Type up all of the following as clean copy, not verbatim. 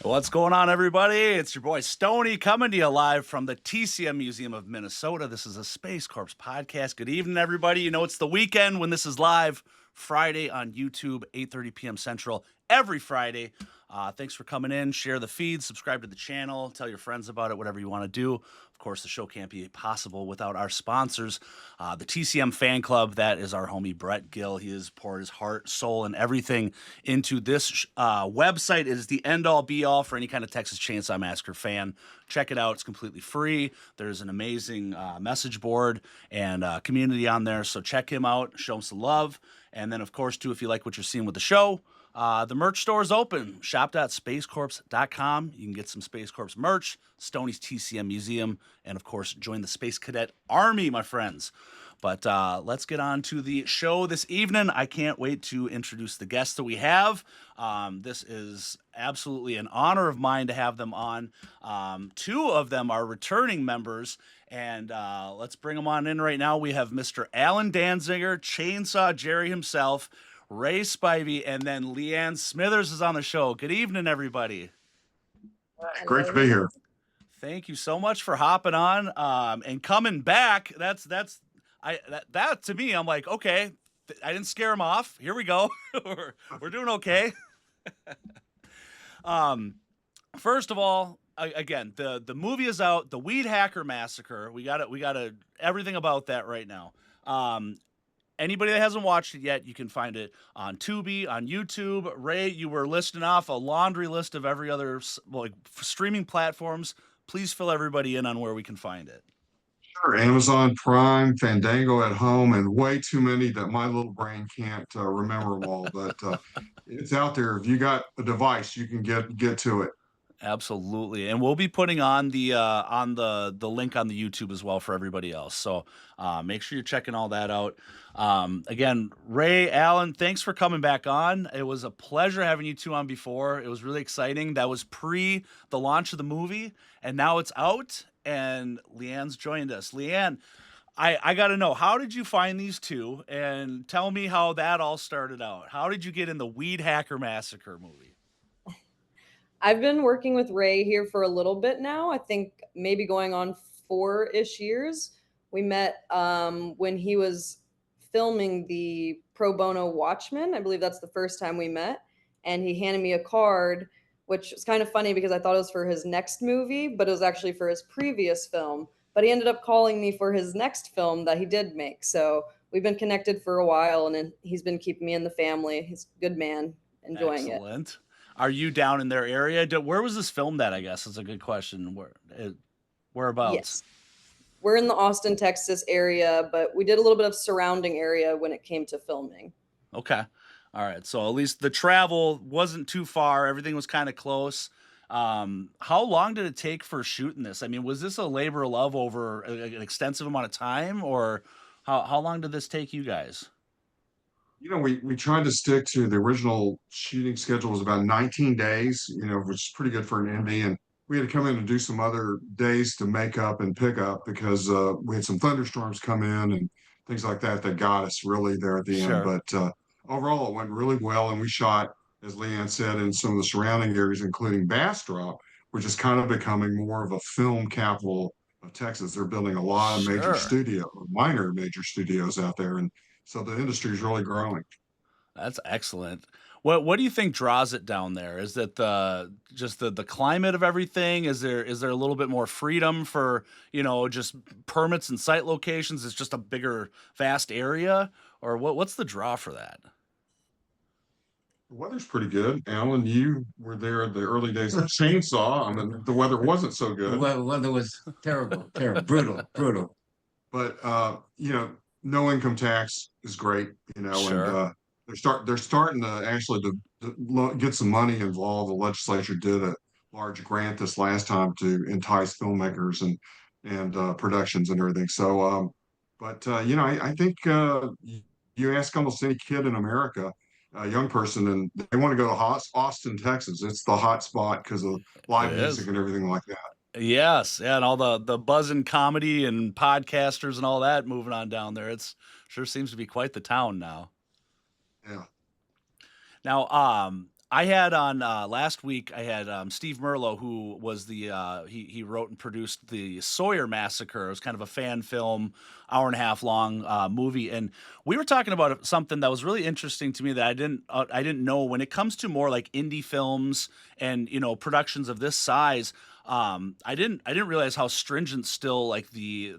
What's going on, everybody? It's your boy Stoney coming to you live from the TCM Museum of Minnesota. This is a Space Corps podcast. Good evening, everybody. You know, it's the weekend when this is live, Friday on YouTube, 8:30 p.m. Central, every Friday. Thanks for coming in. Share the feed, subscribe to the channel, tell your friends about it, whatever you want to do. Of course, the show can't be possible without our sponsors. The TCM Fan Club, that is our homie Brett Gill. He has poured his heart, soul, and everything into this website. It is the end-all, be-all for any kind of Texas Chainsaw Massacre fan. Check it out. It's completely free. There's an amazing message board and community on there, so check him out. Show him some love. And then, of course, too, if you like what you're seeing with the show, the merch store is open. Shop.spacecorps.com. You can get some Space Corps merch, Stoney's TCM Museum, and, of course, join the Space Cadet Army, my friends. But let's get on to the show this evening. I can't wait to introduce the guests that we have. This is absolutely an honor of mine to have them on. Two of them are returning members, and let's bring them on in right now. We have Mr. Alan Danziger, Chainsaw Jerry himself, Ray Spivey, and then Leanne Smithers is on the show. Good evening, everybody. Great to be here. Thank you so much for hopping on and coming back. That to me, I'm like, okay, I didn't scare him off. Here we go. we're doing okay. First of all, again, the movie is out. The Weedhacker Massacre. We got everything about that right now. Anybody that hasn't watched it yet, you can find it on Tubi, on YouTube. Ray, you were listing off a laundry list of every other streaming platforms. Please fill everybody in on where we can find it. Sure. Amazon Prime, Fandango at home, and way too many that my little brain can't remember them all. But it's out there. If you got a device, you can get to it. Absolutely, and we'll be putting on the link on the YouTube as well for everybody else. So make sure you're checking all that out. Again, Ray, Alan, thanks for coming back on. It was a pleasure having you two on before. It was really exciting. That was pre the launch of the movie, and now it's out, and Leanne's joined us. Leanne, I got to know, how did you find these two? And tell me how that all started out. How did you get in the Weedhacker Massacre movie? I've been working with Ray here for a little bit now. I think maybe going on 4-ish years. We met when he was filming the Pro Bono Watchmen. I believe that's the first time we met. And he handed me a card, which was kind of funny because I thought it was for his next movie, but it was actually for his previous film. But he ended up calling me for his next film that he did make. So we've been connected for a while, and he's been keeping me in the family. He's a good man, enjoying it. Excellent. Are you down in their area? Where was this filmed at, I guess, is a good question. Whereabouts? Yes. We're in the Austin, Texas area, but we did a little bit of surrounding area when it came to filming. Okay. All right. So at least the travel wasn't too far. Everything was kind of close. How long did it take for shooting this? I mean, was this a labor of love over an extensive amount of time, or how long did this take you guys? You know, we tried to stick to the original shooting schedule. Was about 19 days, which is pretty good for an indie. And we had to come in and do some other days to make up and pick up because we had some thunderstorms come in and things like that got us really there at the end. But overall, it went really well. And we shot, as Leanne said, in some of the surrounding areas, including Bastrop, which is kind of becoming more of a film capital of Texas. They're building a lot of minor major studios out there. And so the industry is really growing. That's excellent. What do you think draws it down there? Is it just the climate of everything? Is there a little bit more freedom for, just permits and site locations? It's just a bigger, vast area? Or what's the draw for that? The weather's pretty good. Alan, you were there in the early days of Chainsaw. I mean, the weather wasn't so good. The weather was terrible, brutal. But, no income tax is great, Sure. and they're starting to actually get some money involved. The legislature did a large grant this last time to entice filmmakers and productions and everything. So, but you know, I think you ask almost any kid in America, a young person, and they want to go to Austin, Texas. It's the hot spot because of It live music is. and everything like that. Yes, yeah, and all the buzz and comedy and podcasters and all that moving on down there. It's sure seems to be quite the town now. Yeah. Now, I had on last week. I had Steve Merlo, who was the he wrote and produced the Sawyer Massacre. It was kind of a fan film, hour and a half long movie, and we were talking about something that was really interesting to me that I didn't know when it comes to more like indie films and productions of this size. I didn't realize how stringent still like the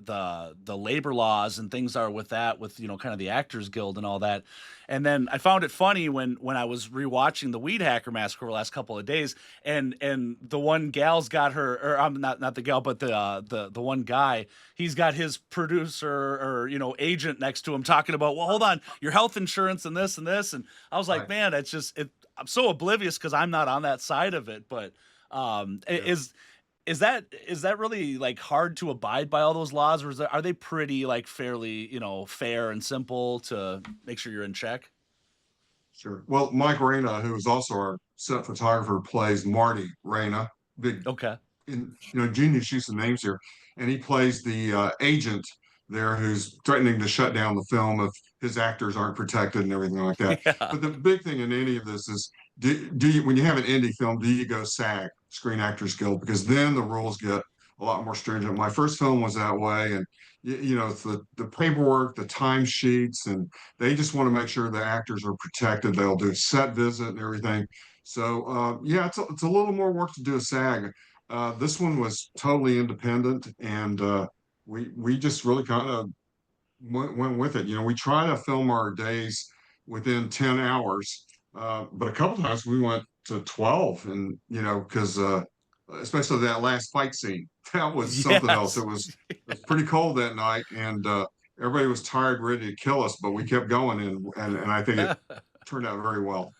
labor laws and things are with that, with kind of the Actors Guild and all that. And then I found it funny when I was rewatching the Weedhacker Massacre the last couple of days, and the one gal's got her, or I'm not the gal, but the one guy, he's got his producer or agent next to him talking about, well, hold on, your health insurance and this and this, and I was like, Right. man, it's just I'm so oblivious because I'm not on that side of it, but Yeah. is that really like hard to abide by all those laws, or are they pretty like fairly fair and simple to make sure you're in check? Sure. Well, Mike Reyna, who is also our set photographer, plays Marty Reyna, big Okay. genius use of names here, and he plays the agent there who's threatening to shut down the film if his actors aren't protected and everything like that. Yeah. But the big thing in any of this is, do you, when you have an indie film, do you go SAG, Screen Actors Guild? Because then the rules get a lot more stringent. My first film was that way, and it's the paperwork, the timesheets, and they just want to make sure the actors are protected. They'll do a set visit and everything. So yeah, it's a little more work to do a SAG. This one was totally independent, and we just really kind of went with it. We try to film our days within 10 hours, but a couple times we went to 12, and because especially that last fight scene, that was something else. Yes. It was pretty cold that night, and everybody was tired, ready to kill us, but we kept going, and I think it turned out very well.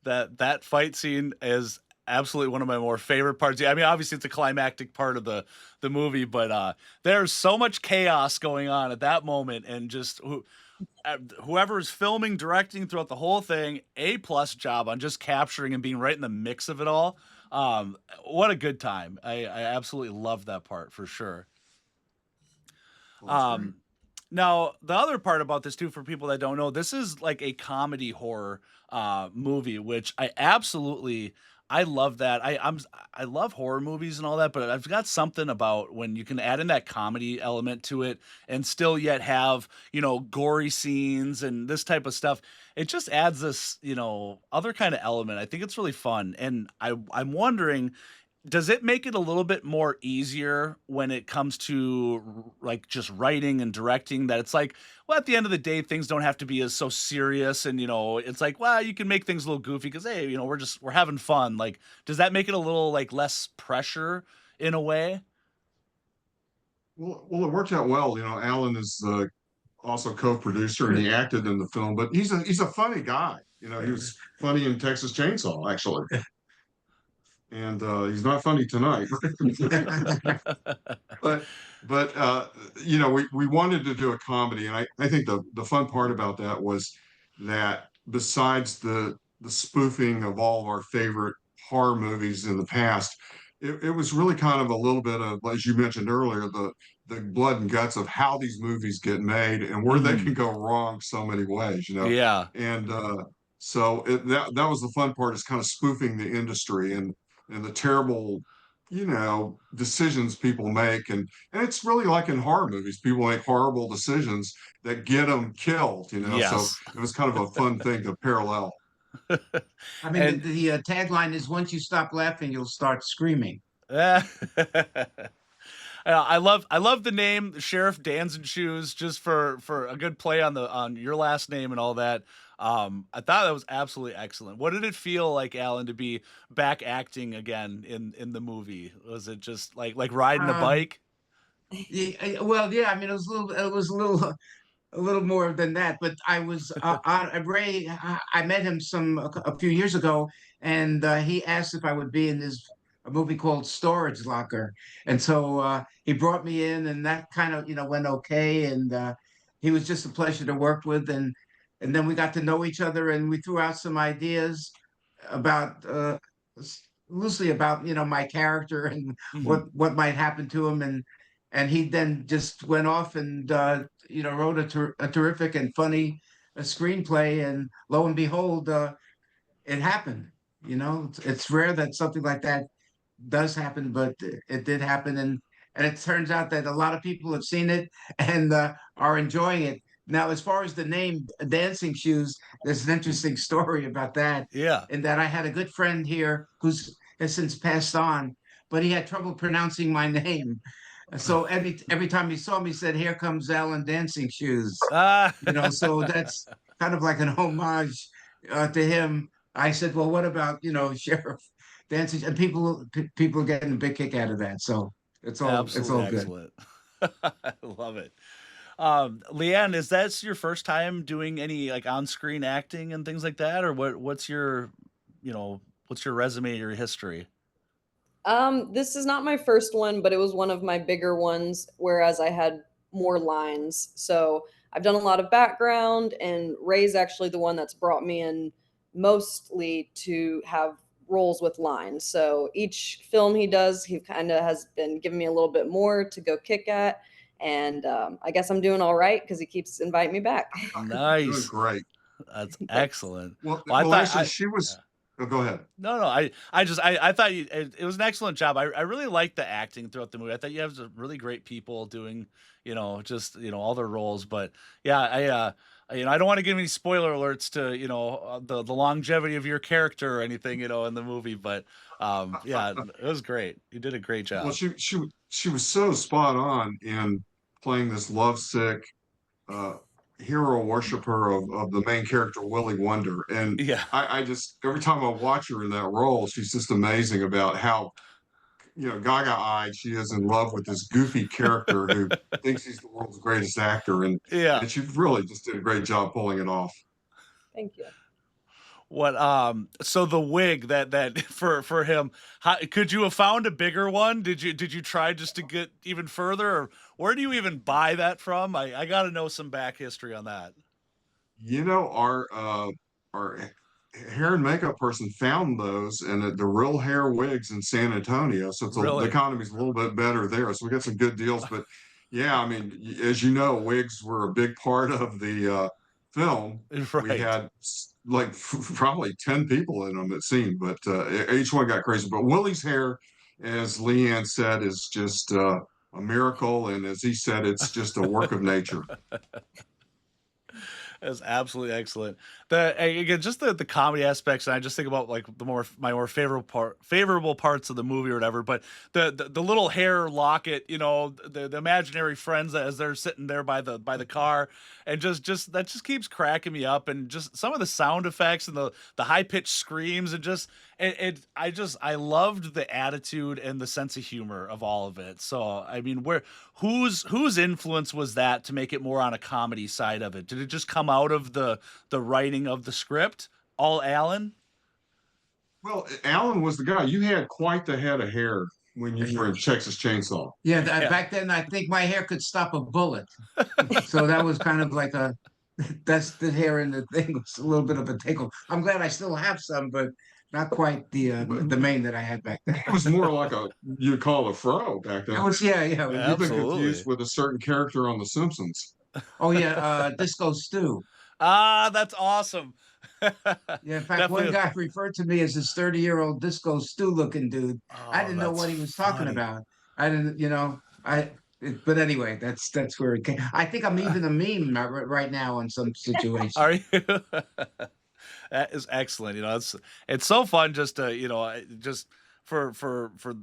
That fight scene is absolutely one of my more favorite parts. I mean, obviously it's a climactic part of the movie, but there's so much chaos going on at that moment, and just whoever is filming, directing throughout the whole thing, A+ job on just capturing and being right in the mix of it all. What a good time. I absolutely love that part for sure. Well, that's great. Now, the other part about this too, for people that don't know, this is like a comedy horror movie, which I love that. I love horror movies and all that, but I've got something about when you can add in that comedy element to it and still yet have, gory scenes and this type of stuff. It just adds this, other kind of element. I think it's really fun. And I'm wondering, does it make it a little bit more easier when it comes to like just writing and directing, that it's like, well, at the end of the day, things don't have to be as so serious, and it's like, well, you can make things a little goofy because, hey, we're having fun. Like, does that make it a little like less pressure in a way? Well, it worked out well. Alan is also co-producer, and he acted in the film, but he's a funny guy. He was funny in Texas Chainsaw, actually. And he's not funny tonight. but we wanted to do a comedy, and I think the fun part about that was that besides the spoofing of all of our favorite horror movies in the past, it was really kind of a little bit of, as you mentioned earlier, the blood and guts of how these movies get made and where they Mhm. can go wrong so many ways, Yeah. and so that was the fun part, is kind of spoofing the industry and the terrible, decisions people make. And it's really like in horror movies, people make horrible decisions that get them killed. So Yes. it was kind of a fun thing to parallel. I mean, And the tagline is once you stop laughing, you'll start screaming. yeah, I love the name Sheriff Danziger Shoes, just for a good play on your last name and all that. I thought that was absolutely excellent. What did it feel like, Alan, to be back acting again in the movie? Was it just like riding a Um, bike? well, yeah. I mean, it was a little a little more than that. But I was on Ray. I met him a few years ago, and he asked if I would be in this a movie called Storage Locker, and so he brought me in, and that kind of went okay, and he was just a pleasure to work with, and then we got to know each other, and we threw out some ideas about loosely about my character and Mhm. what might happen to him, and he then just went off and wrote a terrific and funny screenplay, and lo and behold, it happened. It's rare that something like that does happen, but it did happen, and it turns out that a lot of people have seen it and are enjoying it. Now, as far as the name Dancing Shoes, there's an interesting story about that. Yeah. In that I had a good friend here who's has since passed on, but he had trouble pronouncing my name. So every time he saw me, he said, "Here comes Alan Dancing Shoes." Ah. So that's kind of like an homage to him. I said, "Well, what about Sheriff Dancing?" And people are getting a big kick out of that. So it's Absolutely all good. excellent. I love it. Leanne, is that your first time doing any like on-screen acting and things like that, or what's your, what's your resume, your history? This is not my first one, but it was one of my bigger ones, whereas I had more lines. So I've done a lot of background, and Ray's actually the one that's brought me in mostly to have roles with lines. So each film he does, he kind of has been giving me a little bit more to go kick at. And I guess I'm doing all right because he keeps inviting me back. Doing Nice. great. That's Thanks. excellent. Well, Well, I well, thought actually, I she yeah. was. Oh, go ahead. No, no, I thought it was an excellent job. I really liked the acting throughout the movie. I thought you have some really great people doing, just, all their roles. But yeah, I don't want to give any spoiler alerts to, the longevity of your character or anything, in the movie. But yeah, it was great. You did a great Well, job. she was so spot on in playing this lovesick uh, hero worshiper of the main character Willie Wonder, and Yeah. I just every time I watch her in that role, she's just amazing about how gaga-eyed she is in love with this goofy character who thinks he's the world's greatest actor, Yeah. and she really just did a great job pulling it off. Thank you. What so the wig that for him, how could you have found a bigger one? Did you try just to get even further, or where do you even buy that from? I got to know some back history on that. Our hair and makeup person found those and the real hair wigs in San Antonio. So the Really? economy's a little bit better there. So we got some good deals. But yeah, I mean, as you know, wigs were a big part of the film. We Right. had like probably 10 people in them, it seemed, but each one got crazy. But Willie's hair, as Leanne said, is just a miracle. And as he said, it's just a work of nature. That's absolutely excellent. Again, just the comedy aspects, and I just think about like my more favorable parts of the movie or whatever. But the little hair locket, the imaginary friends as they're sitting there by the car, and just that just keeps cracking me up, and just some of the sound effects and the high pitched screams, and just I loved the attitude and the sense of humor of all of it. So I mean, whose influence was that to make it more on a comedy side of it? Did it just come out of the writing of the script? All Alan? Well, Alan was the guy. You had quite the head of hair when you were in Texas Chainsaw. Yeah, Yeah. back then I think my hair could stop a bullet. So that was kind of like that's the hair in the thing was a little bit of a tickle. I'm glad I still have some, but not quite the mane that I had back then. It was more like you'd call a fro back It then. was, yeah, yeah. You've been confused Absolutely. with a certain character on The Simpsons. Oh yeah, Disco Stew. Ah, that's awesome. Yeah, in fact, one Definitely. guy referred to me as this 30-year-old Disco Stew looking dude. I Oh, didn't know that's what he was talking funny. about. I didn't, but anyway, that's where it came. I think I'm even a meme right now in some situations. Are you? That is excellent. It's so fun just to just for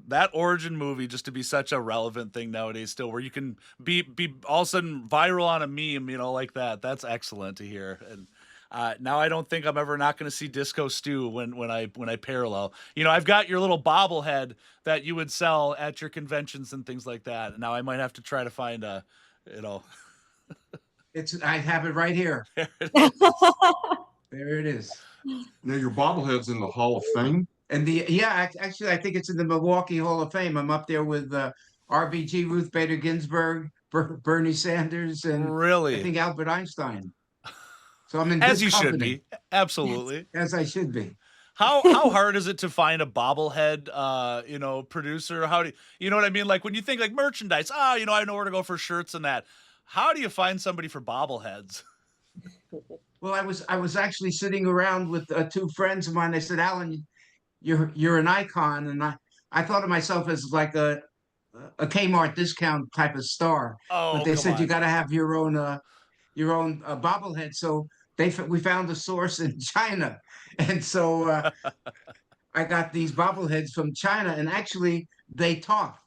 that origin movie just to be such a relevant thing nowadays still, where you can be all of a sudden viral on a meme, like that. That's excellent to hear. And now I don't think I'm ever not going to see Disco Stew when I parallel. I've got your little bobblehead that you would sell at your conventions and things like that. Now I might have to try to find a, you know. I have it right here. There it is. There it is. Now your bobblehead's in the Hall of Fame. And actually, I think it's in the Milwaukee Hall of Fame. I'm up there with RBG, Ruth Bader Ginsburg, Bernie Sanders, and I Really, think Albert Einstein. So I'm in as good you should company, be. Absolutely. as I should be. How hard is it to find a bobblehead, producer? How do you know what I mean? Like when you think like merchandise, I know where to go for shirts and that. How do you find somebody for bobbleheads? Well, I was actually sitting around with two friends of mine. They said, "Alan, you're an icon," and I thought of myself as like a Kmart discount type of star. But Oh, they come said you on. got to have your own bobblehead. So we found a source in China, and so I got these bobbleheads from China, and actually they talk,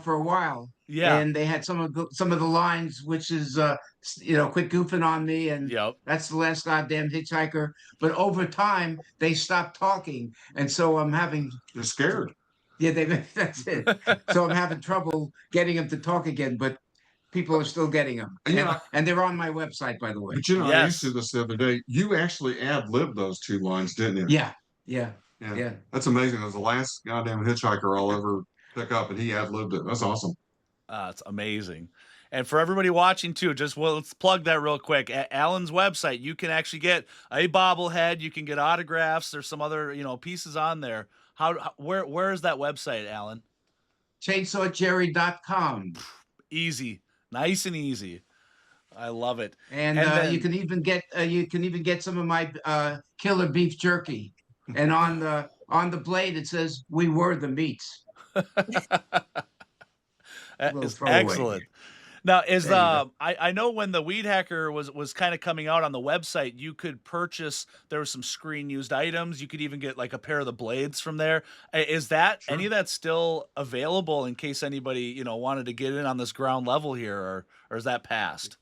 for a while. Yeah. And they had some of the lines, which is quit goofing on me, and Yep. that's the last goddamn hitchhiker. But over time, they stopped talking, and so I'm having You're scared. yeah, they that's it. So I'm having trouble getting them to talk again, but people are still getting them, Yeah. and they're on my website, by the way. But I asked Yes. you this the other day. You actually ad-libbed those two lines, didn't you? Yeah, yeah, Yeah. yeah. That's amazing. That was the last goddamn hitchhiker I'll ever pick up, and he ad-libbed it. That's awesome. It's amazing. And for everybody watching too, let's plug that real quick. At Alan's website, you can actually get a bobblehead. You can get autographs. There's some other, pieces on there. Where is that website, Alan? ChainsawJerry.com. Easy, nice and easy. I love it. And then, you can even get some of my killer beef jerky. And on the blade it says "We were the meats." It's throwaway. excellent. Now, There you go. I know when the Weedhacker was kind of coming out on the website, you could purchase. There was some screen used items. You could even get like a pair of the blades from there. Is that Sure. any of that still available in case anybody wanted to get in on this ground level here, or is that past?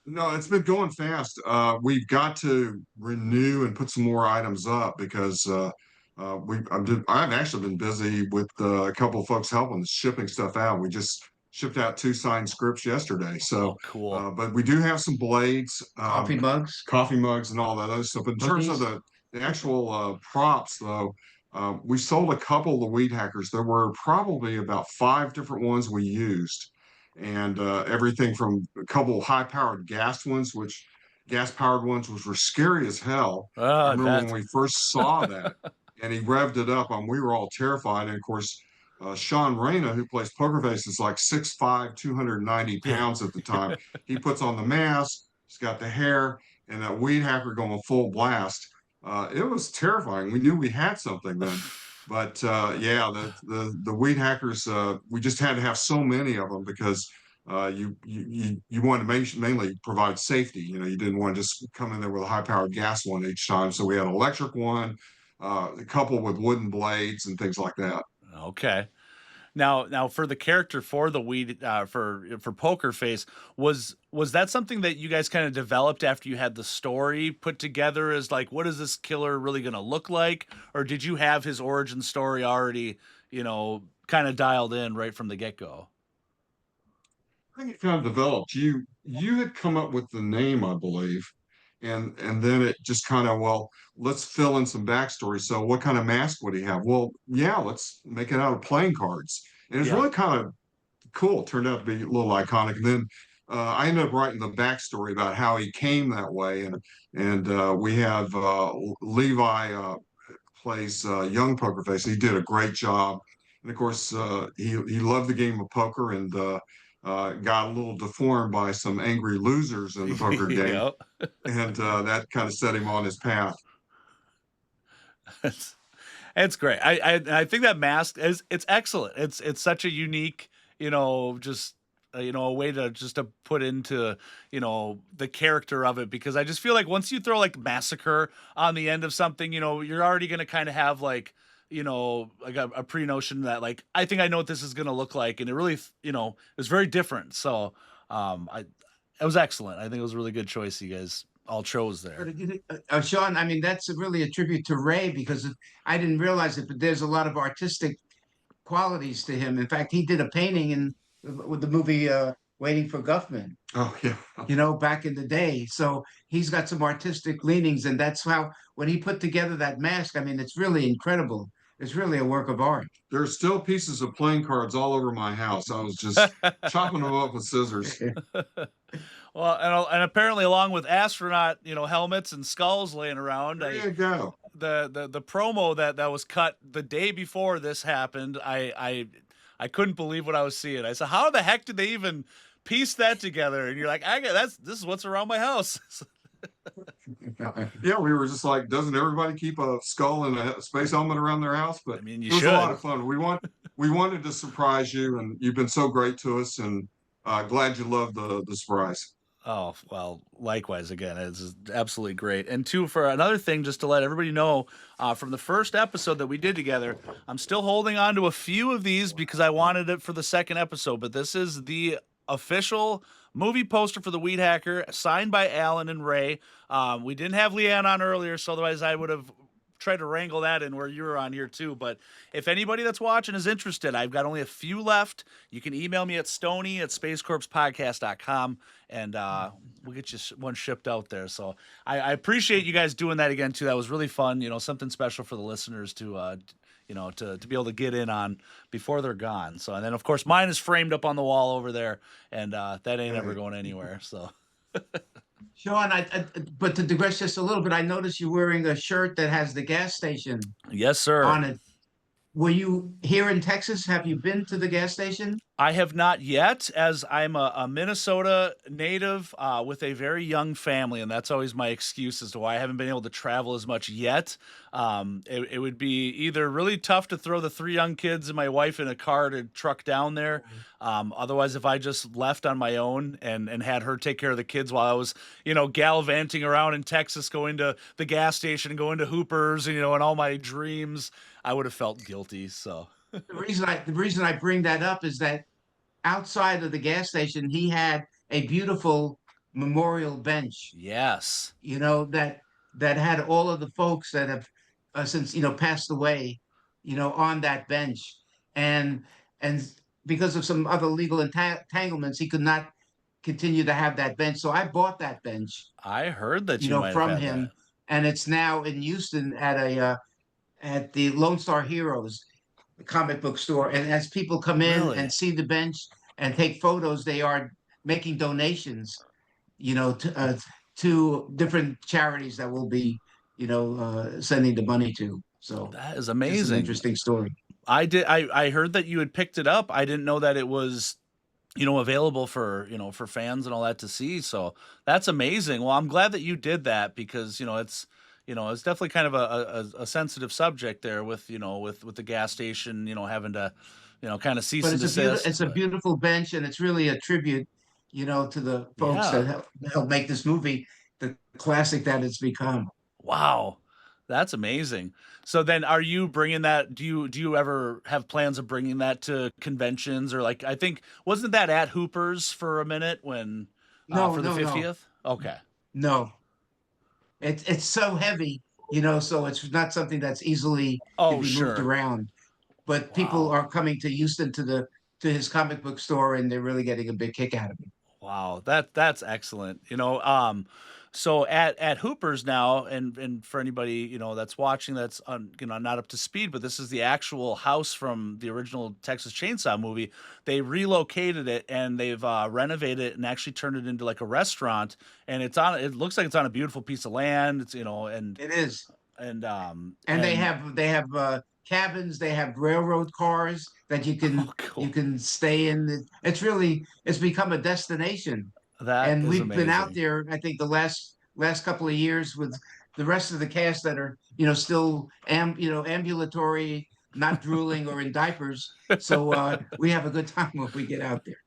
No, it's been going fast. We've got to renew and put some more items up because I've actually been busy with a couple of folks helping shipping stuff out. We just shipped out 2 signed scripts yesterday. So, Oh, cool. but we do have some blades, Coffee mugs. coffee mugs, and all that other stuff. But in terms of the actual props, though, we sold a couple of the weed hackers. There were probably about 5 different ones we used, and everything from a couple high-powered gas-powered ones, which were scary as hell. I remember when we first saw that, and he revved it up, and we were all terrified. And of course, Sean Reyna, who plays Poker Face, is like 6'5", 290 pounds at the time. He puts on the mask, he's got the hair, and that weed hacker going full blast. It was terrifying. We knew we had something then. But yeah, the weed hackers, we just had to have so many of them because you wanted to mainly provide safety. You didn't want to just come in there with a high-powered gas one each time. So we had an electric one, a couple with wooden blades and things like that. Okay. Now for the character for the weed for Poker Face, was that something that you guys kind of developed after you had the story put together as like, what is this killer really going to look like? Or did you have his origin story already, kind of dialed in right from the get-go? I think it kind of developed. You had come up with the name, I believe, and then it just kind of, well, let's fill in some backstory. So what kind of mask would he have? Well, yeah, let's make it out of playing cards. And it's really kind of cool. It turned out to be a little iconic. And then I ended up writing the backstory about how he came that way. And we have Levi plays young Poker Face. He did a great job. And of course, he loved the game of poker and got a little deformed by some angry losers in the poker game. Yep. And that kind of set him on his path. It's great. I think that mask it's excellent. It's such a unique, just a way to put into the character of it, because I just feel like once you throw like massacre on the end of something, you're already gonna kind of have like like a pre-notion that like I think I know what this is gonna look like, and it really is very different. So it was excellent. I think it was a really good choice you guys all chose there. Sean, I mean, that's really a tribute to Ray, because I didn't realize it, but there's a lot of artistic qualities to him. In fact, he did a painting with the movie Waiting for Guffman, Oh yeah. back in the day. So he's got some artistic leanings, and that's how when he put together that mask, I mean, it's really incredible. It's really a work of art. There's still pieces of playing cards all over my house. I was just chopping them up with scissors. Well, and apparently along with astronaut, helmets and skulls laying around, There you go. the promo that was cut the day before this happened, I couldn't believe what I was seeing. I said, how the heck did they even piece that together? And you're like, this is what's around my house. Yeah, we were just like, doesn't everybody keep a skull and a space helmet around their house? But I mean, you it was should. a lot of fun. We wanted to surprise you, and you've been so great to us, and glad you loved the surprise. Oh, well, likewise, again, it's absolutely great. And two, for another thing, just to let everybody know, from the first episode that we did together, I'm still holding on to a few of these because I wanted it for the second episode, but this is the official movie poster for the Weedhacker, signed by Alan and Ray. We didn't have Leanne on earlier, so otherwise I would have tried to wrangle that in where you were on here too. But if anybody that's watching is interested, I've got only a few left. You can email me at stoney@spacecorpspodcast.com, and we'll get you one shipped out there. So I appreciate you guys doing that again too. That was really fun. Something special for the listeners to to be able to get in on before they're gone. So, and then of course mine is framed up on the wall over there, and that ain't ever going anywhere. So. Sean, but to digress just a little bit, I noticed you wearing a shirt that has the gas station Yes, sir. on it. Were you here in Texas? Have you been to the gas station? I have not yet, as I'm a Minnesota native with a very young family, and that's always my excuse as to why I haven't been able to travel as much yet. It would be either really tough to throw the 3 young kids and my wife in a car to truck down there. Otherwise, if I just left on my own and had her take care of the kids while I was, gallivanting around in Texas, going to the gas station and going to Hoopers, and all my dreams, I would have felt guilty. So. The reason I bring that up is that outside of the gas station, he had a beautiful memorial bench. Yes. That had all of the folks that have since passed away, on that bench, and because of some other legal entanglements, he could not continue to have that bench. So I bought that bench, I heard that you might from have had him, that. and it's now in Houston at the Lone Star Heroes comic book store. And as people come in Really? and see the bench and take photos, they are making donations, to different charities that will be, sending the money to. So That is just an amazing. interesting story. I heard that you had picked it up. I didn't know that it was, available for, for fans and all that to see. So that's amazing. Well, I'm glad that you did that because, it's definitely kind of a sensitive subject there with, with the gas station, having to, kind of cease But and it's desist. a beautiful bench, and it's really a tribute, to the folks Yeah. that helped make this movie the classic that it's become. Wow. That's amazing. So then are you bringing that, do you ever have plans of bringing that to conventions or like, I think, wasn't that at Hoopers for a minute when, No, for the no, no, 50th? Okay. no. It's so heavy, so it's not something that's easily can Oh, be moved sure. around. But people Wow. are coming to Houston to his comic book store, and they're really getting a big kick out of it. Wow, that's excellent. So at Hoopers now, and for anybody that's watching that's not up to speed, but this is the actual house from the original Texas Chainsaw movie. They relocated it and they've renovated it and actually turned it into like a restaurant. And it looks like it's on a beautiful piece of land. It's and It is. and And they have cabins, they have railroad cars that you oh, can cool. stay in. It's become a destination. That And is we've been out amazing. there, I think, the last couple of years with the rest of the cast that are, still ambulatory, not drooling or in diapers. So we have a good time when we get out there.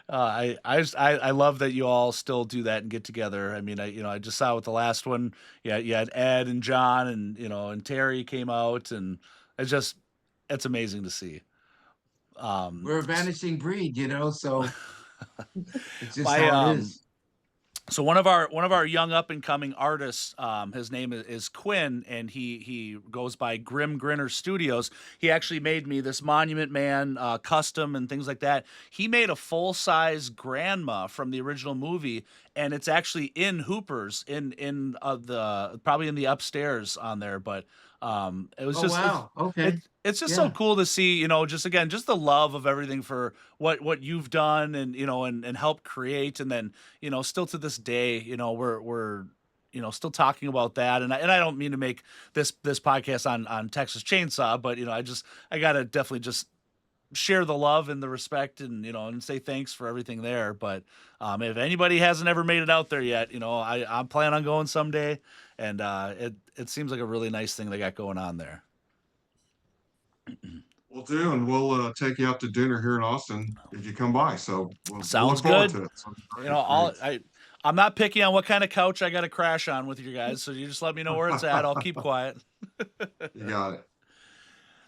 I love that you all still do that and get together. I mean, I just saw with the last one, you had Ed and John and and Terry came out, and it's amazing to see. We're a vanishing breed, so it's just My how it is. So one of our young up and coming artists, his name is Quinn, and he goes by Grim Grinner Studios. He actually made me this Monument Man custom and things like that. He made a full size grandma from the original movie, and it's actually in Hoopers in the probably in the upstairs on there. But it was Oh just wow. Okay. it's just so Yeah. cool to see, just again, just the love of everything for what you've done and and help create, and then still to this day, we're still talking about that, and I don't mean to make this podcast on Texas Chainsaw, but I gotta definitely just share the love and the respect, and and say thanks for everything there. But if anybody hasn't ever made it out there yet, I'm planning on going someday, and it seems like a really nice thing they got going on there. We'll do, and we'll take you out to dinner here in Austin if you come by. So we'll Sounds look forward good. to it. So great. I'm not picky on what kind of couch I got to crash on with you guys, so you just let me know where it's at. I'll keep quiet. You got it.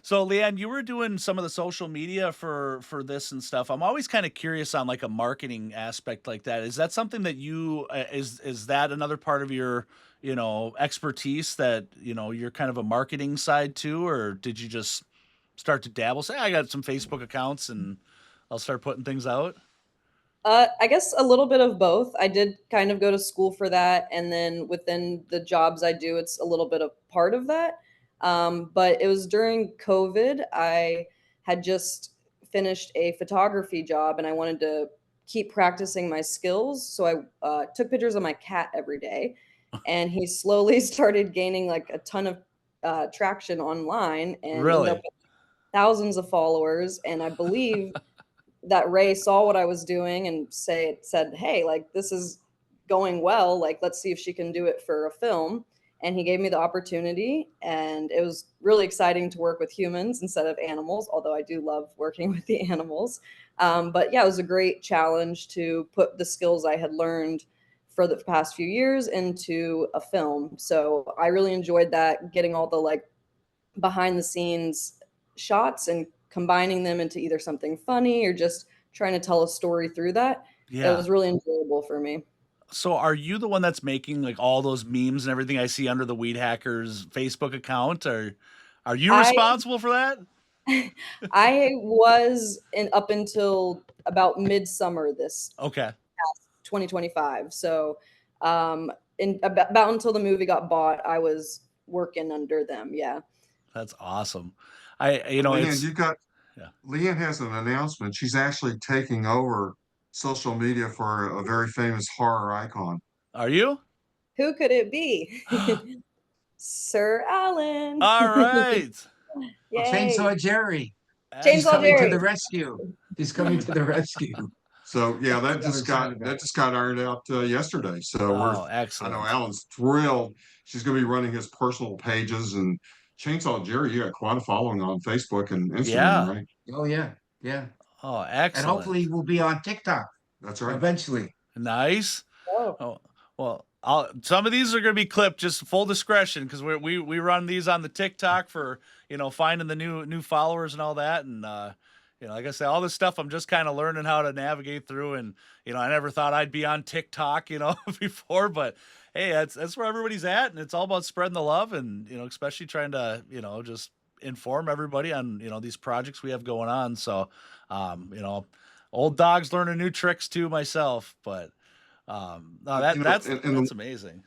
So, Leanne, you were doing some of the social media for this and stuff. I'm always kind of curious on like a marketing aspect like that. Is that something that you is that another part of your expertise, that you're kind of a marketing side too, or did you just start to dabble? Say, I got some Facebook accounts and I'll start putting things out. I guess a little bit of both. I did kind of go to school for that, and then within the jobs I do, it's a little bit of part of that. But it was during COVID. I had just finished a photography job, and I wanted to keep practicing my skills. So I took pictures of my cat every day, and he slowly started gaining like a ton of traction online, and ended up Really? with thousands of followers. And I believe that Ray saw what I was doing and said, "Hey, like this is going well. Like let's see if she can do it for a film." And he gave me the opportunity, and it was really exciting to work with humans instead of animals, although I do love working with the animals. But yeah, it was a great challenge to put the skills I had learned for the past few years into a film. So I really enjoyed that, getting all the like behind the scenes shots and combining them into either something funny or just trying to tell a story through that. It Yeah. was really enjoyable for me. So are you the one that's making like all those memes and everything I see under the Weed Hackers Facebook account? Or are you I responsible for that? I was in up until about midsummer this Okay. 2025. So in about until the movie got bought, I was working under them. Yeah. That's awesome. I And Leanne, it's you've got yeah. Leanne has an announcement. She's actually taking over social media for a very famous horror icon. Are you? Who could it be? Sir Alan. All right. Yay. Chainsaw Jerry. He's Chainsaw coming to Jerry. the rescue. He's coming to the rescue. So yeah, that I'm just excited got about it. ironed out yesterday. So Oh, I know excellent. Alan's thrilled. She's going to be running his personal pages, and Chainsaw Jerry, you got quite a following on Facebook and Instagram, Yeah. right? Oh yeah, yeah. Oh, And excellent. hopefully we'll be on TikTok That's right. eventually. Nice. Oh. Oh, well, some of these are going to be clipped, just full discretion, because we run these on the TikTok for finding the new followers and all that, and like I said, all this stuff I'm just kind of learning how to navigate through, and I never thought I'd be on TikTok before, but hey, that's where everybody's at, and it's all about spreading the love, and especially trying to just inform everybody on these projects we have going on. So old dogs learning new tricks too myself, but no, that's amazing.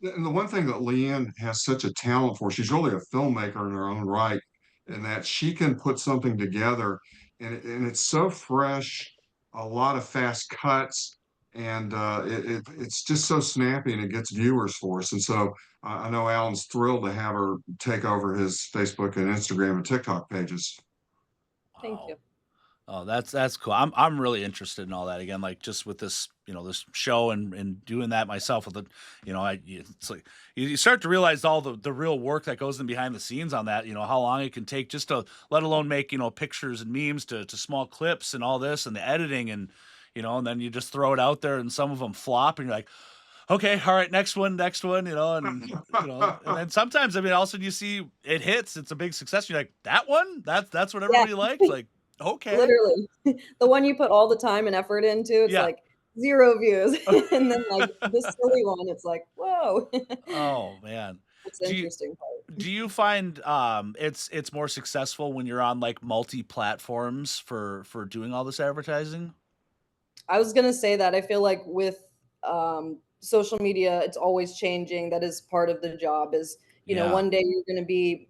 And the one thing that Leanne has such a talent for, she's really a filmmaker in her own right, in that she can put something together, and it's so fresh, a lot of fast cuts, and it's just so snappy, and it gets viewers for us. And so I know Alan's thrilled to have her take over his Facebook and Instagram and TikTok pages. Thank Wow. you. Oh, that's cool. I'm really interested in all that again, like just with this, this show and doing that myself with it. It's like you start to realize all the real work that goes in behind the scenes on that. How long it can take just to, let alone make pictures and memes to small clips and all this and the editing and and then you just throw it out there and some of them flop and you're like, okay, all right, next one, and then sometimes all of a sudden you see it hits, it's a big success. You're like, that one, that's what everybody liked, like. Okay. Literally. The one you put all the time and effort into, it's Yeah. like 0 views. And then like the silly one, it's like, whoa. Oh man. That's the Do you interesting part. do you find it's more successful when you're on like multi-platforms for doing all this advertising? I was gonna say that I feel like with social media, it's always changing. That is part of the job. Is Yeah. one day you're gonna be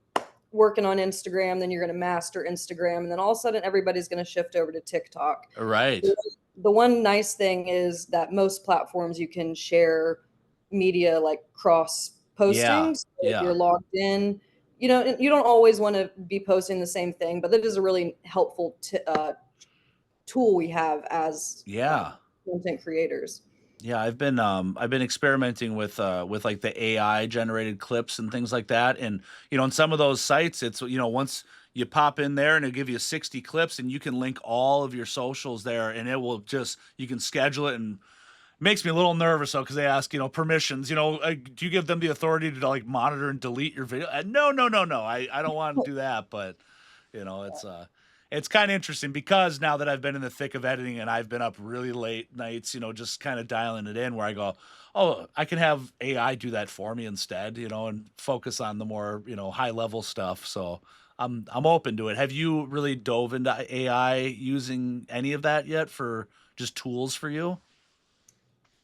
working on Instagram, then you're gonna master Instagram, and then all of a sudden everybody's gonna shift over to TikTok. Right. The one nice thing is that most platforms you can share media like cross Yeah. postings. If you're Yeah. logged in, you don't always want to be posting the same thing, but that is a really helpful tool we have as Yeah. content creators. Yeah, I've been experimenting with like the AI generated clips and things like that. And on some of those sites, it's once you pop in there and it'll give you 60 clips and you can link all of your socials there and it will just you can schedule it and makes me a little nervous though because they ask permissions. Do you give them the authority to like monitor and delete your video? No, no, no, no. I don't want to do that, but it's kind of interesting because now that I've been in the thick of editing and I've been up really late nights, just kind of dialing it in where I go, oh, I can have AI do that for me instead, and focus on the more, high level stuff. So I'm open to it. Have you really dove into AI using any of that yet for just tools for you?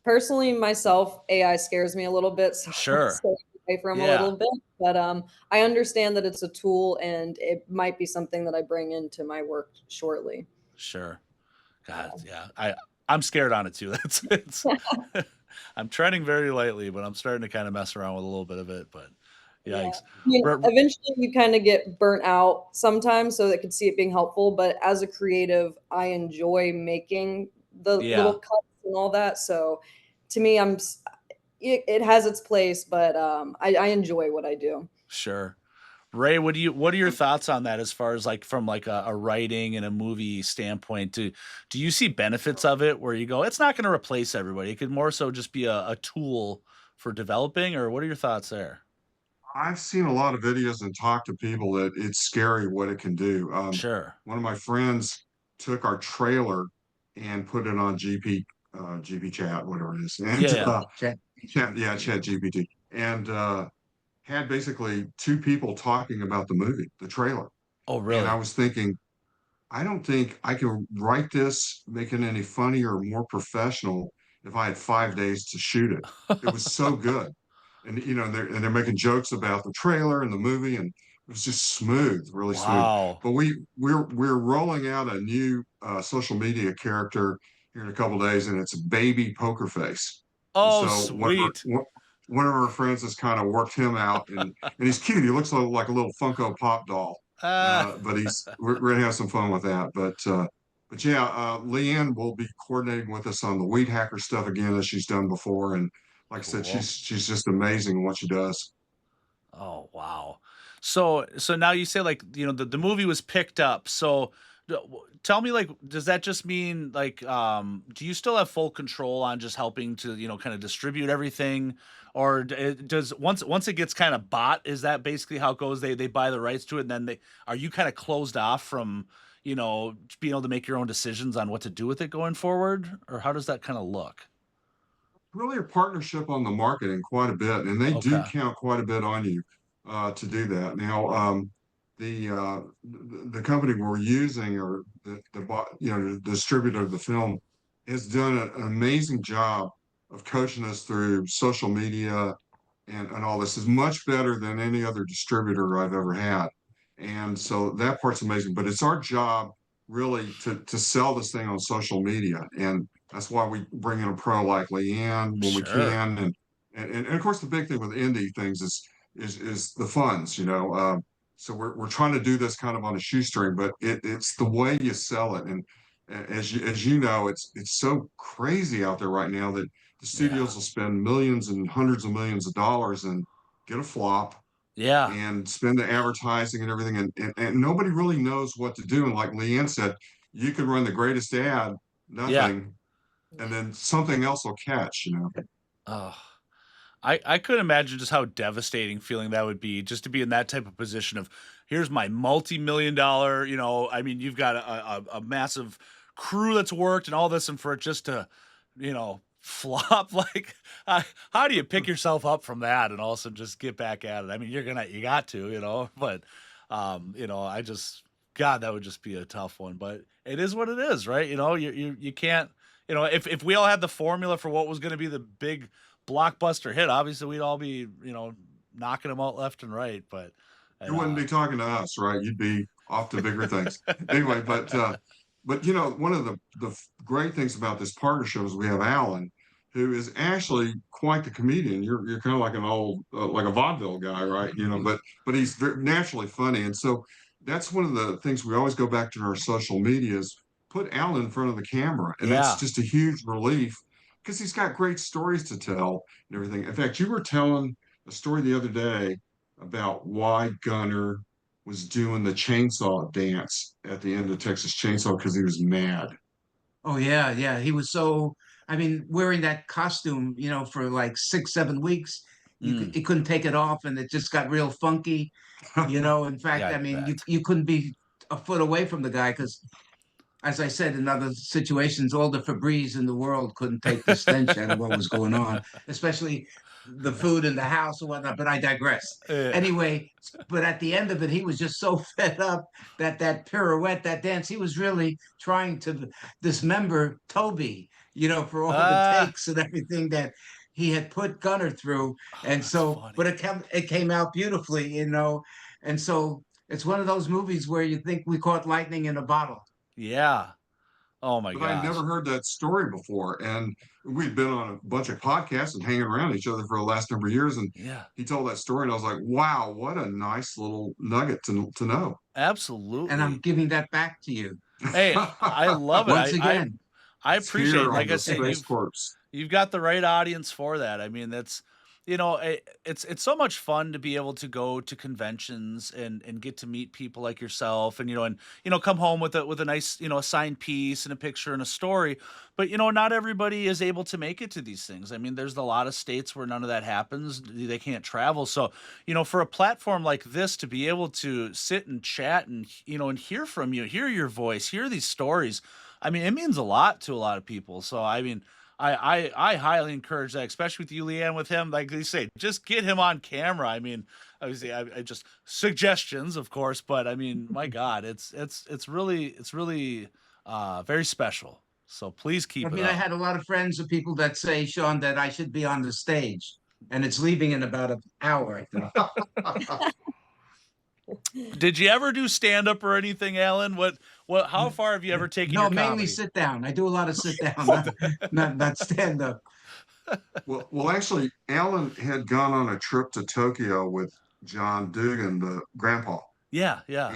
Personally, myself, AI scares me a little bit, so I Sure. stay away from a Yeah. little bit. But I understand that it's a tool, and it might be something that I bring into my work shortly. Sure. God, yeah. I'm scared on it too. That's it's I'm treading very lightly, but I'm starting to kind of mess around with a little bit of it, but Yeah. yikes. I mean, R- r- eventually you kind of get burnt out sometimes, so that could see it being helpful. But as a creative, I enjoy making the little yeah, cuts and all that. So to me, it has its place, but I enjoy what I do. sure. Ray, what are your thoughts on that as far as like from like a writing and a movie standpoint? Do you see benefits of it where you go, it's not going to replace everybody. It could more so just be a tool for developing, or what are your thoughts there? I've seen a lot of videos and talked to people that it's scary what it can do. Sure. One of my friends took our trailer and put it on GP chat, whatever it is, Yeah, and yeah. chat GPT, and had basically two people talking about the movie, the trailer. Oh, And I really? was thinking, I don't think I can write this, make it any funnier or more professional if I had 5 days to shoot it. It was so good. And they're making jokes about the trailer and the movie, and it was just smooth, really smooth. Wow. But we're rolling out a new social media character here in a couple days, and it's Baby Poker Face. And Oh, so sweet. one of our friends has kind of worked him out, and he's cute. He looks like a little Funko Pop doll. Ah. But we're gonna have some fun with that. But yeah, Leanne will be coordinating with us on the Weed Hacker stuff again as she's done before. And like I said, Cool. she's just amazing in what she does. Oh, wow. So now you say like, the movie was picked up. So tell me like, does that just mean like, do you still have full control on just helping to, kind of distribute everything? Or does once it gets kind of bought, is that basically how it goes? They buy the rights to it and then are you kind of closed off from, being able to make your own decisions on what to do with it going forward? Or how does that kind of look? Really a partnership on the marketing quite a bit, and they do Okay. count quite a bit on you to do that. Now, the company we're using, or the distributor of the film, has done an amazing job of coaching us through social media and all this. Is much better than any other distributor I've ever had, and so that part's amazing. But it's our job really to sell this thing on social media, and that's why we bring in a pro like Leanne when we Sure. can, and of course the big thing with indie things is the funds, so we're trying to do this kind of on a shoestring, but it's the way you sell it, and as you know, it's so crazy out there right now that the Yeah. studios will spend millions and hundreds of millions of dollars and get a flop Yeah. and spend the advertising and everything, and nobody really knows what to do. And like Leanne said, you could run the greatest ad, Yeah. nothing, and then something else will catch. Oh. I could imagine just how devastating feeling that would be just to be in that type of position of here's my multi-million dollar, I mean, you've got a massive crew that's worked and all this, and for it just to flop. Like, how do you pick yourself up from that and also just get back at it? I mean, you got to, but, I just, God, that would just be a tough one, but it is what it is, right? You can't, if we all had the formula for what was going to be the big blockbuster hit, obviously we'd all be, knocking them out left and right, but. You wouldn't be talking to us, right? You'd be off to bigger things. Anyway, but one of the great things about this partnership is we have Alan, who is actually quite the comedian. You're kind of like an old like a vaudeville guy, right? But he's very naturally funny, and so that's one of the things we always go back to in our social medias. Put Alan in front of the camera, and Yeah. it's just a huge relief because he's got great stories to tell and everything. In fact, you were telling a story the other day about why Gunner was doing the chainsaw dance at the end of Texas Chainsaw because he was mad. Oh yeah. He was so, I mean, wearing that costume, for like 6, 7 weeks, Mm. he couldn't take it off, and it just got real funky. In fact, Yeah, I I mean, bet. you couldn't be a foot away from the guy because, as I said, in other situations, all the Febreze in the world couldn't take the stench out of what was going on, especially the food in the house and whatnot. But I digress. Yeah. Anyway, but at the end of it, he was just so fed up that pirouette, that dance, he was really trying to dismember Toby, for all the Ah, takes and everything that he had put Gunner through. oh, And that's so, but funny. it came out beautifully, and so it's one of those movies where you think we caught lightning in a bottle. Yeah. Oh my But I never gosh. heard that story before. And we'd been on a bunch of podcasts and hanging around each other for the last number of years. And Yeah. he told that story, and I was like, wow, what a nice little nugget to know. And I'm Absolutely. giving that back to you Hey, I love it. once I again. I It's appreciate it. here on Like I the said, Space Corpse. you've got the right audience for that. I mean, that's it's so much fun to be able to go to conventions and get to meet people like yourself, and come home with a nice a signed piece and a picture and a story. But not everybody is able to make it to these things. I mean, there's a lot of states where none of that happens. They can't travel. So for a platform like this to be able to sit and chat and and hear from you, hear your voice, hear these stories. I mean, it means a lot to a lot of people. So I mean, I highly encourage that, especially with you, Leanne, with him. Like they say, just get him on camera. I mean, obviously, I just suggestions, of course, but I mean, my God, it's really very special. So please I keep it mean, I up. had a lot of friends of people that say, Sean, that I should be on the stage, and it's leaving in about an hour, I think. Did you ever do stand up or anything, Alan? What? How far have you ever taken No, your mainly comedy? sit down. I do a lot of sit down, not stand up. Well, actually, Alan had gone on a trip to Tokyo with John Dugan, the grandpa, Yeah, yeah.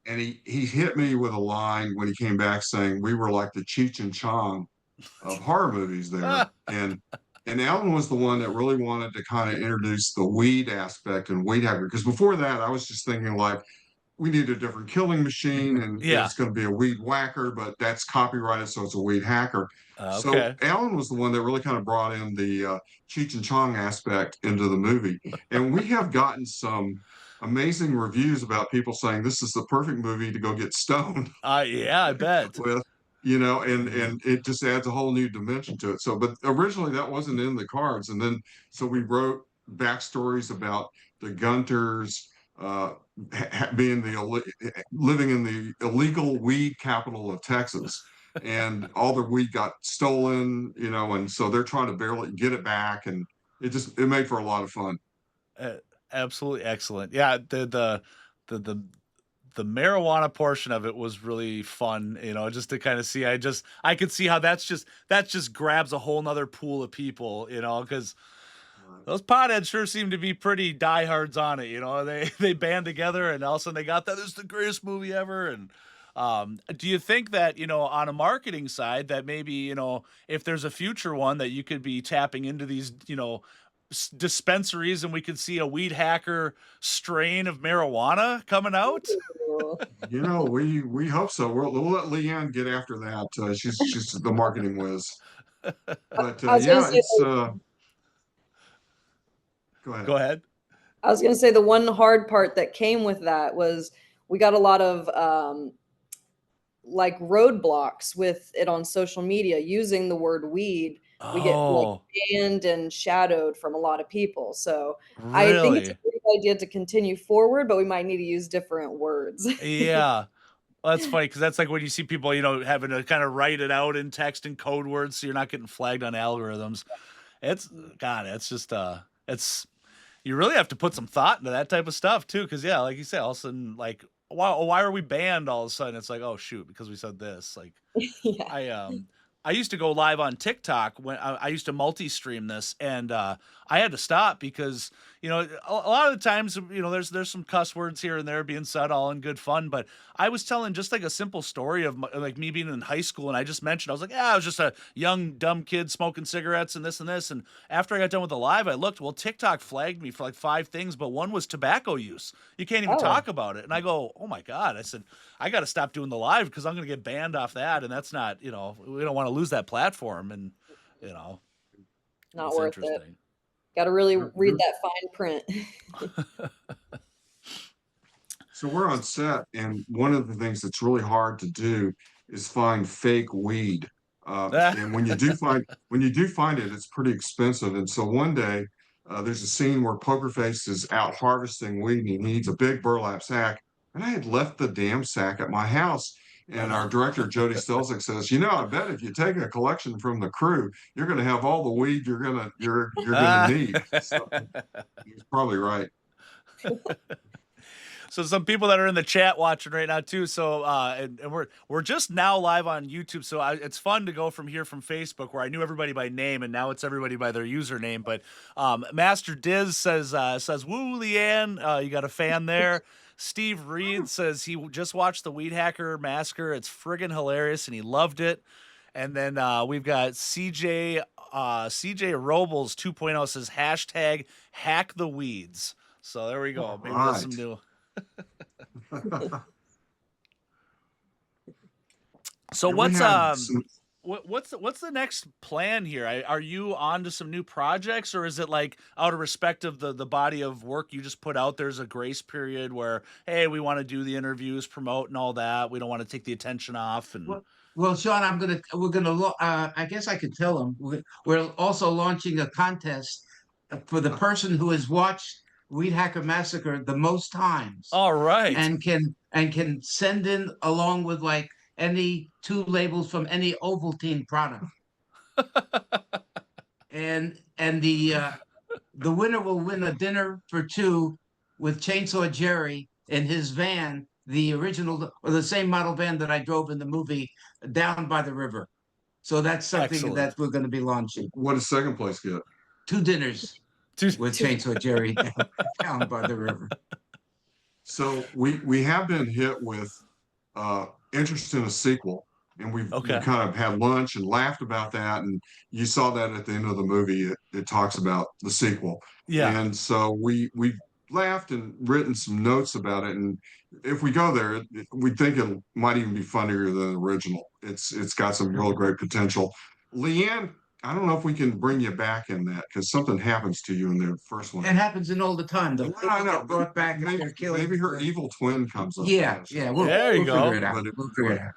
and he hit me with a line when he came back saying we were like the Cheech and Chong of horror movies there. And Alan was the one that really wanted to kind of introduce the weed aspect and Weedhacker. Because before that, I was just thinking like we need a different killing machine and Yeah. it's going to be a weed whacker, but that's copyrighted, so it's a weed hacker. So Okay. Alan was the one that really kind of brought in the Cheech and Chong aspect into the movie. And we have gotten some amazing reviews about people saying this is the perfect movie to go get stoned Yeah, I bet. with, and it just adds a whole new dimension to it. So, but originally that wasn't in the cards, and then so we wrote backstories about the Gunters being living in the illegal weed capital of Texas, and all the weed got stolen, and so they're trying to barely get it back, and it made for a lot of fun. Uh, Absolutely excellent. Yeah, the marijuana portion of it was really fun, just to kind of see. I could see how that just grabs a whole nother pool of people, because those potheads sure seem to be pretty diehards on it. They band together and all of a sudden they got that. This is the greatest movie ever. And do you think that, on a marketing side that maybe, if there's a future one that you could be tapping into these, dispensaries and we could see a weed hacker strain of marijuana coming out? Ooh. We hope so. We'll let Leanne get after that. She's the marketing whiz. But I was gonna yeah, say, it's go ahead. Go ahead. I was gonna say the one hard part that came with that was we got a lot of like roadblocks with it on social media using the word weed. We get like Oh, banned and shadowed from a lot of people. So I think it's a really? great idea to continue forward, but we might need to use different words. Yeah. Well, that's funny because that's like when you see people, having to kind of write it out in text and code words so you're not getting flagged on algorithms. It's God, it's just it's you really have to put some thought into that type of stuff too, because yeah, like you say, all of a sudden, like why are we banned all of a sudden? It's like, oh shoot, because we said this. Like Yeah. I used to go live on TikTok when I used to multi-stream this, and I had to stop because a lot of the times there's some cuss words here and there being said, all in good fun. But I was telling just like a simple story of like me being in high school, and I just mentioned I was like, yeah, I was just a young dumb kid smoking cigarettes and this and this. And after I got done with the live, I looked. Well, TikTok flagged me for like 5 things, but one was tobacco use. You can't even Oh. talk about it. And I go, oh my god! I said I got to stop doing the live because I'm going to get banned off that, and that's not we don't want to lose that platform, and Not it's worth it. interesting. Got to really You're- read you're- that fine print. So we're on set, and one of the things that's really hard to do is find fake weed. And when you do find it, it's pretty expensive. And so one day, there's a scene where Pokerface is out harvesting weed, and he needs a big burlap sack. And I had left the damn sack at my house. And our director, Jody Stelzik, says, I bet if you take a collection from the crew, you're going to have all the weed you're gonna need. So he's probably right. So some people that are in the chat watching right now too. So and we're just now live on YouTube. So it's fun to go from here from Facebook where I knew everybody by name and now it's everybody by their username. But Master Diz says woo Leanne, you got a fan there. Steve Reed says he just watched the Weedhacker Massacre. It's friggin' hilarious and he loved it. And then we've got CJ Robles 2.0 says hashtag hack the weeds. So there we go. Maybe there's some new. So what's the next plan here? Are you on to some new projects, or is it like out of respect of the body of work you just put out, there's a grace period where, hey, we want to do the interviews, promote and all that. We don't want to take the attention off. And Well, Sean, I guess I could tell him we're also launching a contest for the person who has watched Weedhacker Massacre the most times. All right. And can send in along with like any 2 labels from any Ovaltine product. and the winner will win a dinner for 2 with Chainsaw Jerry in his van, the original or the same model van that I drove in the movie Down by the River. So that's something Excellent. that we're going to be launching. What does second place get? 2 dinners with Chainsaw Jerry Down by the River. So we have been hit with interest in a sequel, and we've kind of had lunch and laughed about that. And you saw that at the end of the movie, it talks about the sequel. Yeah. And so we've laughed and written some notes about it. And if we go there, we think it might even be funnier than the original. It's got some real great potential. Leanne, I don't know if we can bring you back in that because something happens to you in the first one. It happens in all the time, though. I know. Brought back. Maybe her evil twin comes up. Yeah. There you go. Figure it out. We'll figure it out.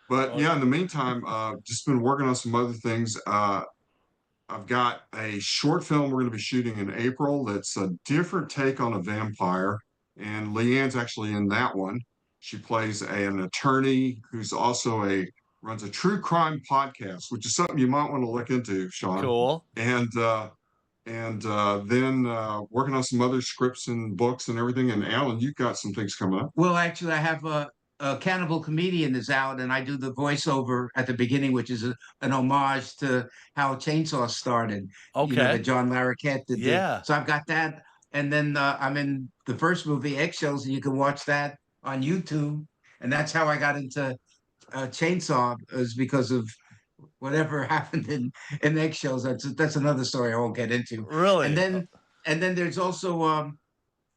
But yeah, in the meantime, just been working on some other things. I've got a short film we're going to be shooting in April that's a different take on a vampire. And Leanne's actually in that one. She plays an attorney who's also runs a true crime podcast, which is something you might want to look into, Sean. Cool. And then working on some other scripts and books and everything. And Alan, you've got some things coming up. Well, actually, I have a Cannibal Comedian is out, and I do the voiceover at the beginning, which is an homage to how Chainsaw started. Okay. That John Larroquette did. Yeah. So I've got that, and then I'm in the first movie, Eggshells, and you can watch that on YouTube. And that's how I got into Chainsaw, is because of whatever happened in Eggshells. That's another story I won't get into. Really? And then there's also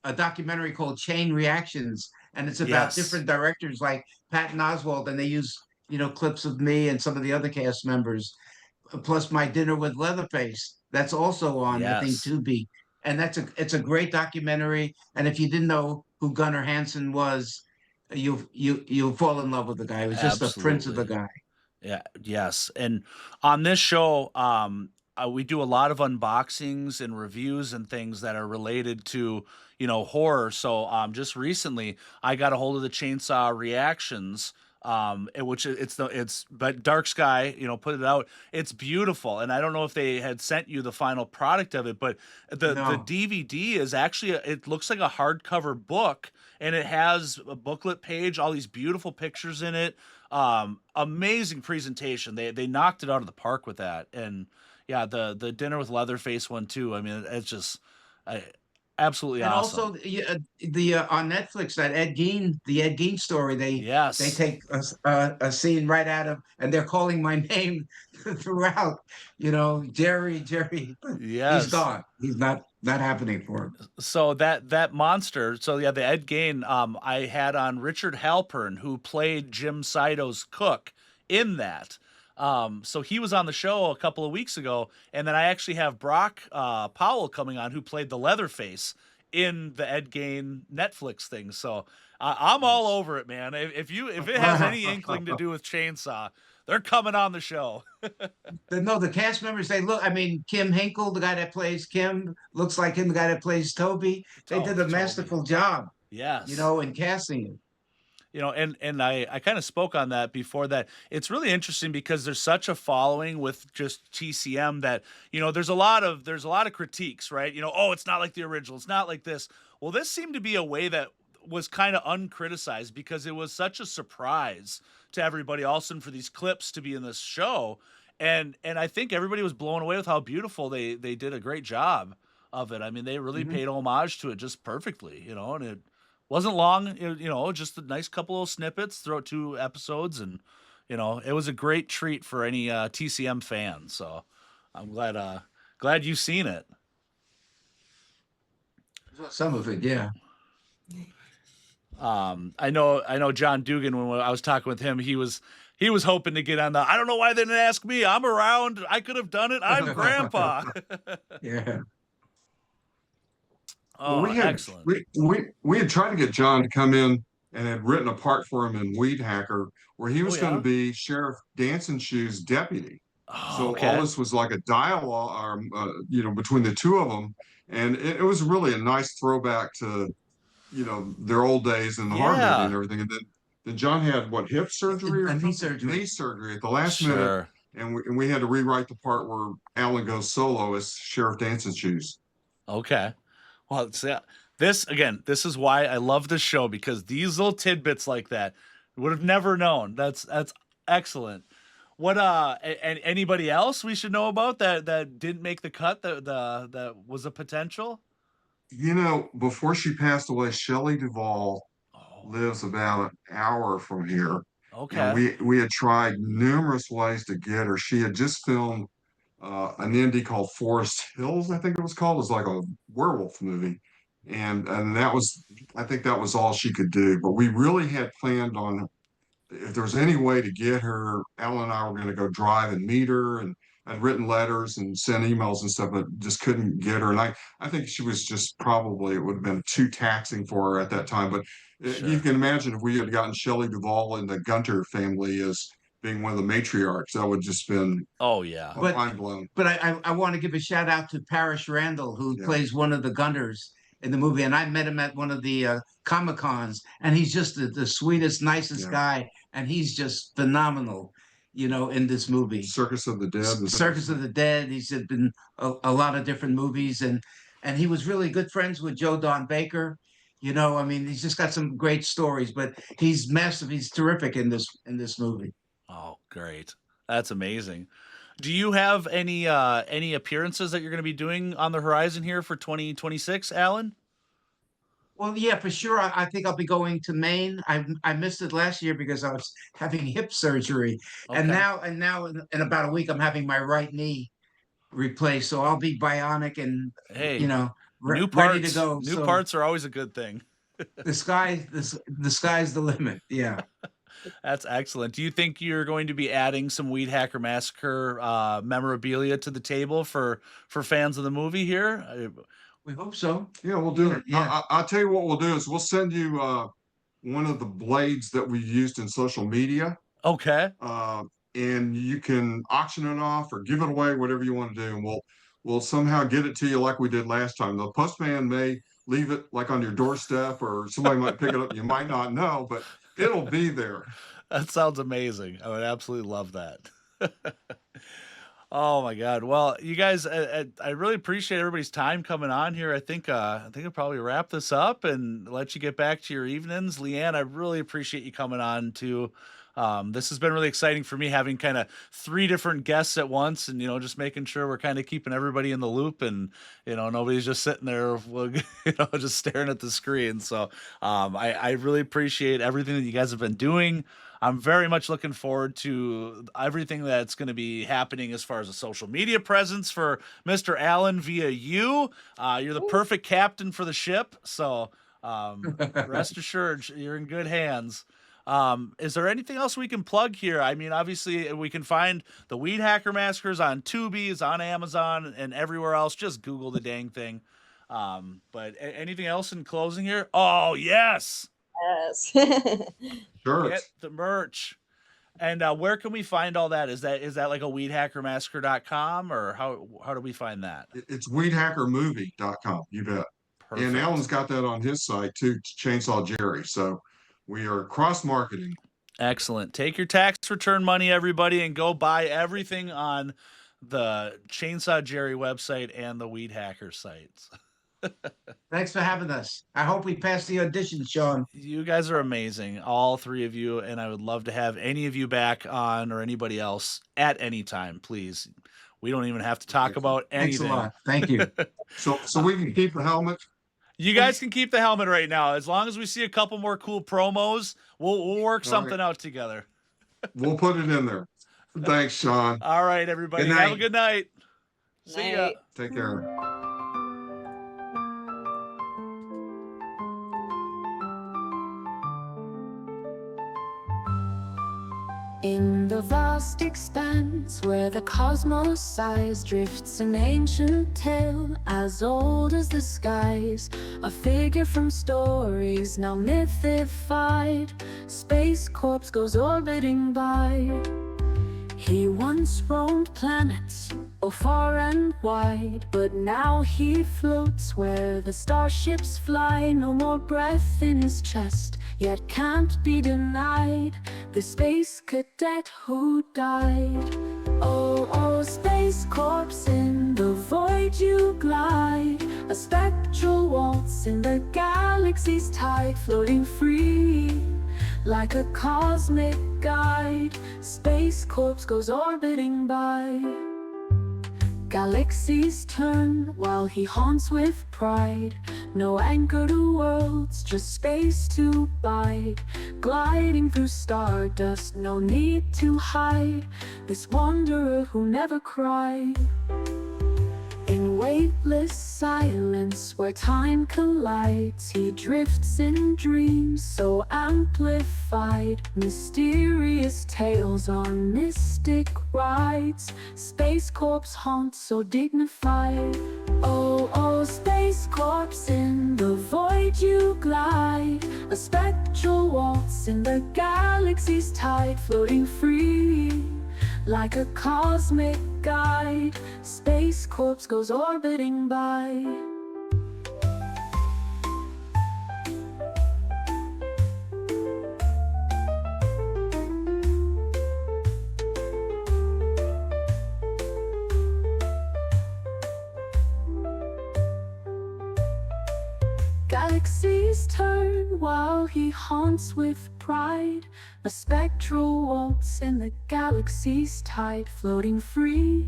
a documentary called Chain Reactions, and it's about different directors like Patton Oswalt, and they use clips of me and some of the other cast members, plus my dinner with Leatherface. That's also on I think Tubi, and it's a great documentary. And if you didn't know who Gunnar Hansen was, you'll fall in love with the guy. He was just a prince of the Absolutely. guy. Yeah, yes. And on this show, we do a lot of unboxings and reviews and things that are related to, horror. So, just recently, I got a hold of the Chainsaw Reactions, which but Dark Sky, put it out. It's beautiful, and I don't know if they had sent you the final product of it, but the No. DVD is actually it looks like a hardcover book, and it has a booklet page, all these beautiful pictures in it. Amazing presentation. They knocked it out of the park with that. And yeah, the Dinner with Leatherface one too. I mean, it's just uh, absolutely And awesome. also the on Netflix, that the Ed Gein story, they Yes. take a scene right out of, and they're calling my name throughout. Jerry, he's Yes. gone. He's not happening for him. So that monster, so yeah, the Ed Gein, I had on Richard Halpern, who played Jim Saito's cook in that. So he was on the show a couple of weeks ago, and then I actually have Brock Powell coming on, who played the Leatherface in the Ed Gein Netflix thing. So I'm all over it, man. If it has any inkling to do with Chainsaw, they're coming on the show. No, the cast members, they look, I mean, Kim Hinkle, the guy that plays Kim, looks like him, the guy that plays Toby. They did a Toby. masterful job, Yes. in casting it. And I kind of spoke on that before, that it's really interesting because there's such a following with just TCM that, there's a lot of critiques, right? Oh, it's not like the original. It's not like this. Well, this seemed to be a way that was kind of uncriticized because it was such a surprise to everybody, also for these clips to be in this show. And I think everybody was blown away with how beautiful they did a great job of it. I mean, they really Mhm. paid homage to it just perfectly, and it wasn't long, just a nice couple of snippets throughout 2 episodes, and it was a great treat for any TCM fans. So I'm glad you've seen it. Some of it, yeah. I know John Dugan, when I was talking with him, he was hoping to get on the. I don't know why they didn't ask me. I'm around. I could have done it. I'm Grandpa. Yeah. Well, Oh, excellent. we had tried to get John to come in and had written a part for him in Weedhacker where he Oh was going to yeah. be Sheriff Dancing Shoes deputy. Oh, So all okay. this was like a dialogue, between the two of them, and it was really a nice throwback to, their old days in the horror movie and Yeah. everything. And then John had what, hip surgery or A knee something? surgery. Knee surgery at the last minute, Sure. and we had to rewrite the part where Alan goes solo as Sheriff Dancing Shoes. Okay. Well, this is why I love this show, because these little tidbits like that would have never known. That's excellent. What and anybody else we should know about that didn't make the cut, that was a potential? Before she passed away, Shelley Duvall Oh, lives about an hour from here, and okay. we had tried numerous ways to get her. She had just filmed an indie called Forest Hills, I think it was called. It was like a werewolf movie, and I think that was all she could do. But we really had planned on, if there was any way to get her, Alan and I were going to go drive and meet her, and I'd written letters and sent emails and stuff, but just couldn't get her. And I think she was just probably, it would have been too taxing for her at that time. But you Sure. can imagine if we had gotten Shelley Duvall in the Gunter family as being one of the matriarchs, that would just been Oh yeah. But mind blown. but I want to give a shout out to Parrish Randall, who Yeah, plays one of the Gunners in the movie, and I met him at one of the Comic Cons, and he's just the sweetest, nicest yeah. guy, and he's just phenomenal, in this movie. Circus of the Dead and stuff. Circus of the Dead. He's been a lot of different movies, and he was really good friends with Joe Don Baker. I mean, he's just got some great stories, but he's massive. He's terrific in this movie. Oh, great. That's amazing. Do you have any appearances that you're going to be doing on the horizon here for 2026, Alan? Well, yeah, for sure. I think I'll be going to Maine. I missed it last year because I was having hip surgery, and Okay. now in about a week I'm having my right knee replaced. So I'll be bionic and you Hey, know new ready to parts. go. New So parts are always a good thing. the sky's the limit. Yeah. That's excellent. Do you think you're going to be adding some Weedhacker Massacre memorabilia to the table for fans of the movie here? We hope so. Yeah, we'll do it. Yeah. I'll tell you what we'll do is we'll send you one of the blades that we used in social media. Okay. And you can auction it off or give it away, whatever you want to do. And we'll somehow get it to you like we did last time. The postman may leave it like on your doorstep, or somebody might pick it up. You might not know, but it'll be there. That sounds amazing. I would absolutely love that. Oh my God. Well, you guys, I really appreciate everybody's time coming on here. I think I'll probably wrap this up and let you get back to your evenings. Leanne, I really appreciate you coming on too. This has been really exciting for me, having kind of 3 different guests at once, and just making sure we're kind of keeping everybody in the loop, and nobody's just sitting there, just staring at the screen. So I really appreciate everything that you guys have been doing. I'm very much looking forward to everything that's going to be happening as far as a social media presence for Mr. Allen via you. You're the perfect captain for the ship, so rest assured you're in good hands. Is there anything else we can plug here? I mean, obviously we can find the Weedhacker Massacres on Tubi, it's on Amazon, and everywhere else. Just Google the dang thing. But anything else in closing here? Oh, yes. Yes. Sure. Get the merch. And where can we find all that? Is that like a weedhackermassacre.com, or how do we find that? It's weedhackermovie.com. You bet. Perfect. And Alan's got that on his site too, Chainsaw Jerry. So we are cross-marketing. Excellent. Take your tax return money, everybody, and go buy everything on the Chainsaw Jerry website and the Weedhacker sites. Thanks for having us. I hope we pass the audition, Sean. You guys are amazing, all 3 of you, and I would love to have any of you back on, or anybody else at any time, please. We don't even have to talk about anything. Thanks a lot. Thank you. So we can keep the helmet. You guys can keep the helmet right now. As long as we see a couple more cool promos, we'll work something out together. We'll put it in there. Thanks, Sean. All right, everybody. Good Have a night. good night. See ya. Night. Take care. In the vast expanse where the cosmos sighs, drifts an ancient tale as old as the skies. A figure from stories now mythified, Space Corpse goes orbiting by. He once roamed planets, oh far and wide, but now he floats where the starships fly. No more breath in his chest, yet can't be denied the space cadet who died. Oh, oh, Space Corpse, in the void you glide, a spectral waltz in the galaxy's tide, floating free like a cosmic guide. Space Corpse goes orbiting by. Galaxies turn while he haunts with pride. No anchor to worlds, just space to bide. Gliding through stardust, no need to hide. This wanderer who never cried. In weightless silence where time collides, he drifts in dreams so amplified. Mysterious tales on mystic rides. Space Corpse haunts so dignified. Oh, oh, Space Corpse, in the void you glide, a spectral waltz in the galaxy's tide, floating free like a cosmic guide. Space Corpse goes orbiting by. Galaxies turn while he haunts with pride. A spectral waltz in the galaxy's tide, floating free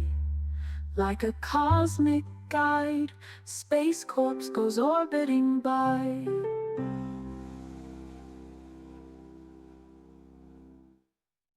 like a cosmic guide. Space Corpse goes orbiting by.